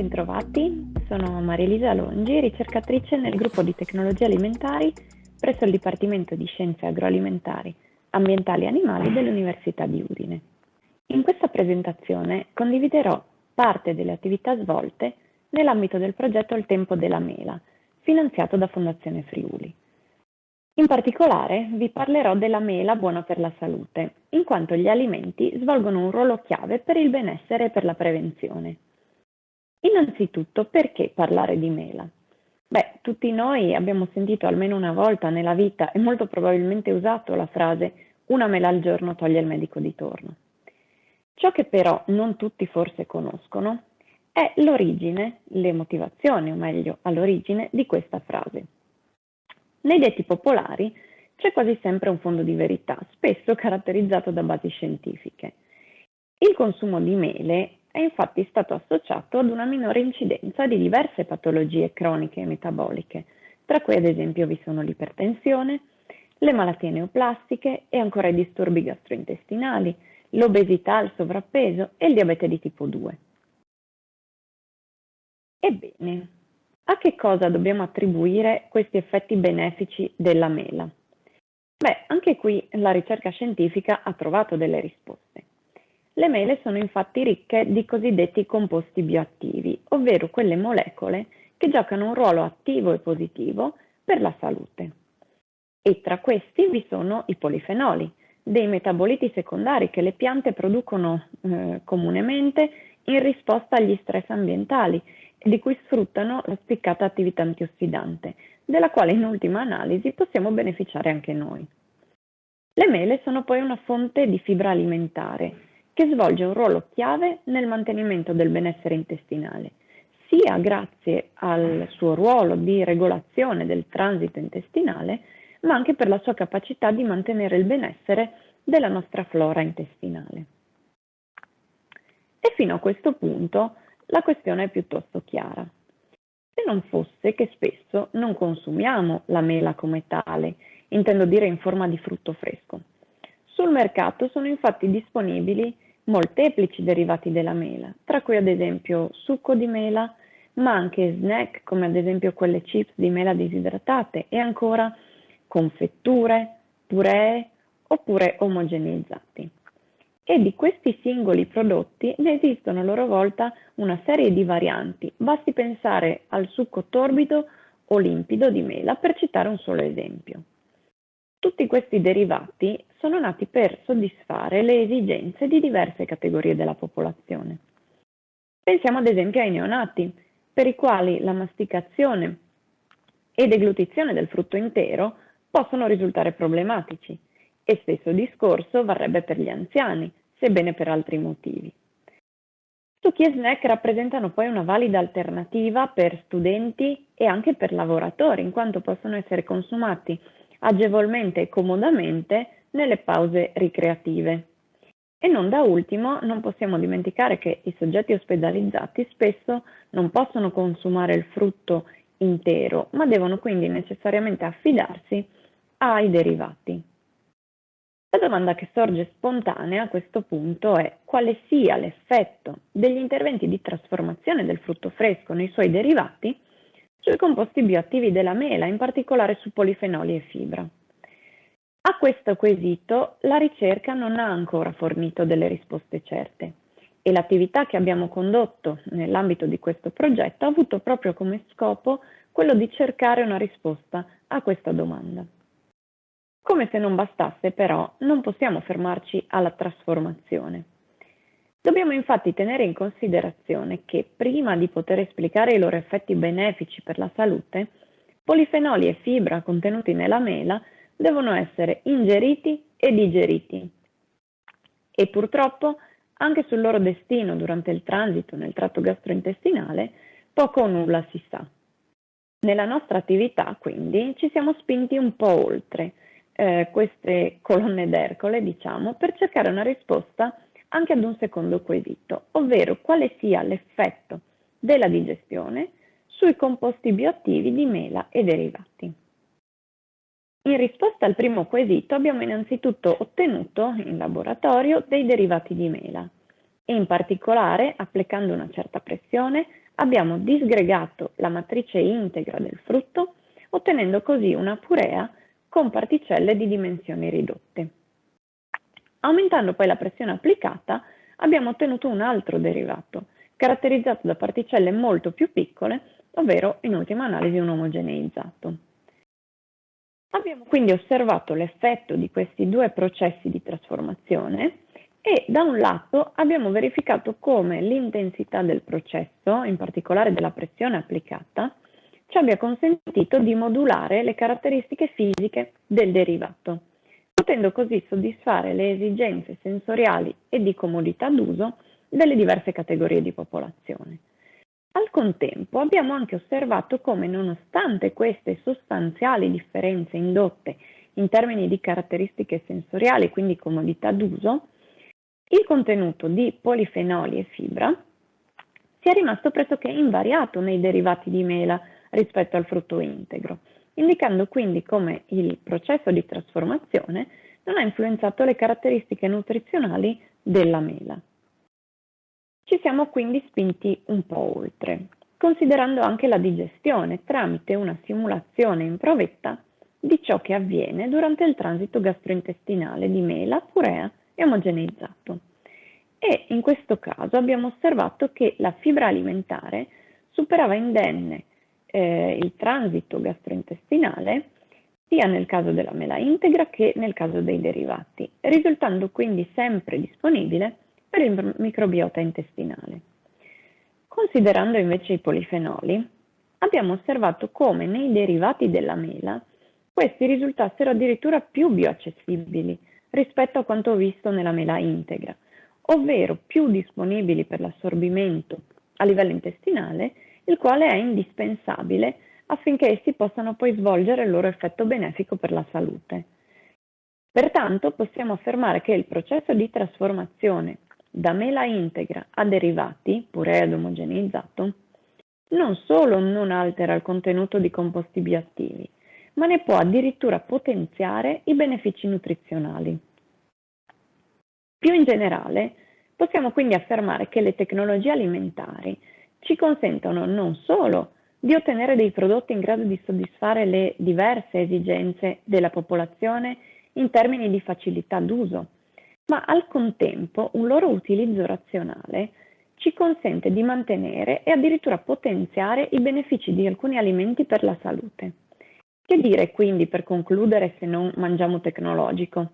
bentrovati. Sono Maria-Elisa Longi, ricercatrice nel gruppo di tecnologie alimentari presso il Dipartimento di Scienze Agroalimentari, Ambientali e Animali dell'Università di Udine. In questa presentazione condividerò parte delle attività svolte nell'ambito del progetto Il Tempo della Mela, finanziato da Fondazione Friuli. In particolare vi parlerò della mela buona per la salute, in quanto gli alimenti svolgono un ruolo chiave per il benessere e per la prevenzione. Innanzitutto, perché parlare di mela? Tutti noi abbiamo sentito almeno una volta nella vita e molto probabilmente usato la frase "una mela al giorno toglie il medico di torno". Ciò che però non tutti forse conoscono è l'origine, le motivazioni, o meglio, all'origine di questa frase. Nei detti popolari c'è quasi sempre un fondo di verità, spesso caratterizzato da basi scientifiche. Il consumo di mele è infatti stato associato ad una minore incidenza di diverse patologie croniche e metaboliche, tra cui ad esempio vi sono l'ipertensione, le malattie neoplastiche e ancora i disturbi gastrointestinali, l'obesità, il sovrappeso e il diabete di tipo 2. Ebbene, a che cosa dobbiamo attribuire questi effetti benefici della mela? Anche qui la ricerca scientifica ha trovato delle risposte. Le mele sono infatti ricche di cosiddetti composti bioattivi, ovvero quelle molecole che giocano un ruolo attivo e positivo per la salute. E tra questi vi sono i polifenoli, dei metaboliti secondari che le piante producono comunemente in risposta agli stress ambientali e di cui sfruttano la spiccata attività antiossidante, della quale in ultima analisi possiamo beneficiare anche noi. Le mele sono poi una fonte di fibra alimentare che svolge un ruolo chiave nel mantenimento del benessere intestinale, sia grazie al suo ruolo di regolazione del transito intestinale, ma anche per la sua capacità di mantenere il benessere della nostra flora intestinale. E fino a questo punto la questione è piuttosto chiara. Se non fosse che spesso non consumiamo la mela come tale, intendo dire in forma di frutto fresco. Sul mercato sono infatti disponibili molteplici derivati della mela, tra cui ad esempio succo di mela, ma anche snack come ad esempio quelle chips di mela disidratate e ancora confetture, puree oppure omogeneizzati. E di questi singoli prodotti ne esistono a loro volta una serie di varianti, basti pensare al succo torbido o limpido di mela per citare un solo esempio. Tutti questi derivati sono nati per soddisfare le esigenze di diverse categorie della popolazione. Pensiamo ad esempio ai neonati, per i quali la masticazione e deglutizione del frutto intero possono risultare problematici, e stesso discorso varrebbe per gli anziani, sebbene per altri motivi. Succhi e snack rappresentano poi una valida alternativa per studenti e anche per lavoratori, in quanto possono essere consumati agevolmente e comodamente nelle pause ricreative. E non da ultimo, non possiamo dimenticare che i soggetti ospedalizzati spesso non possono consumare il frutto intero, ma devono quindi necessariamente affidarsi ai derivati. La domanda che sorge spontanea a questo punto è quale sia l'effetto degli interventi di trasformazione del frutto fresco nei suoi derivati sui composti bioattivi della mela, in particolare su polifenoli e fibra. A questo quesito la ricerca non ha ancora fornito delle risposte certe e l'attività che abbiamo condotto nell'ambito di questo progetto ha avuto proprio come scopo quello di cercare una risposta a questa domanda. Come se non bastasse però, non possiamo fermarci alla trasformazione. Dobbiamo infatti tenere in considerazione che prima di poter esplicare i loro effetti benefici per la salute, polifenoli e fibra contenuti nella mela devono essere ingeriti e digeriti. E purtroppo anche sul loro destino durante il transito nel tratto gastrointestinale poco o nulla si sa. Nella nostra attività quindi ci siamo spinti un po' oltre queste colonne d'Ercole, diciamo, per cercare una risposta anche ad un secondo quesito, ovvero quale sia l'effetto della digestione sui composti bioattivi di mela e derivati. In risposta al primo quesito abbiamo innanzitutto ottenuto in laboratorio dei derivati di mela e in particolare, applicando una certa pressione, abbiamo disgregato la matrice integra del frutto, ottenendo così una purea con particelle di dimensioni ridotte. Aumentando poi la pressione applicata, abbiamo ottenuto un altro derivato, caratterizzato da particelle molto più piccole, ovvero in ultima analisi un omogeneizzato. Abbiamo quindi osservato l'effetto di questi due processi di trasformazione e da un lato abbiamo verificato come l'intensità del processo, in particolare della pressione applicata, ci abbia consentito di modulare le caratteristiche fisiche del derivato, potendo così soddisfare le esigenze sensoriali e di comodità d'uso delle diverse categorie di popolazione. Al contempo abbiamo anche osservato come, nonostante queste sostanziali differenze indotte in termini di caratteristiche sensoriali, quindi comodità d'uso, il contenuto di polifenoli e fibra sia rimasto pressoché invariato nei derivati di mela rispetto al frutto integro, indicando quindi come il processo di trasformazione non ha influenzato le caratteristiche nutrizionali della mela. Ci siamo quindi spinti un po' oltre, considerando anche la digestione tramite una simulazione in provetta di ciò che avviene durante il transito gastrointestinale di mela, purea e omogeneizzato. E in questo caso abbiamo osservato che la fibra alimentare superava indenne il transito gastrointestinale sia nel caso della mela integra che nel caso dei derivati, risultando quindi sempre disponibile per il microbiota intestinale. Considerando invece i polifenoli, abbiamo osservato come nei derivati della mela questi risultassero addirittura più bioaccessibili rispetto a quanto visto nella mela integra, ovvero più disponibili per l'assorbimento a livello intestinale, il quale è indispensabile affinché essi possano poi svolgere il loro effetto benefico per la salute. Pertanto possiamo affermare che il processo di trasformazione da mela integra a derivati, purea ed omogeneizzato, non solo non altera il contenuto di composti bioattivi, ma ne può addirittura potenziare i benefici nutrizionali. Più in generale, possiamo quindi affermare che le tecnologie alimentari ci consentono non solo di ottenere dei prodotti in grado di soddisfare le diverse esigenze della popolazione in termini di facilità d'uso, ma al contempo un loro utilizzo razionale ci consente di mantenere e addirittura potenziare i benefici di alcuni alimenti per la salute. Che dire quindi per concludere se non mangiamo tecnologico?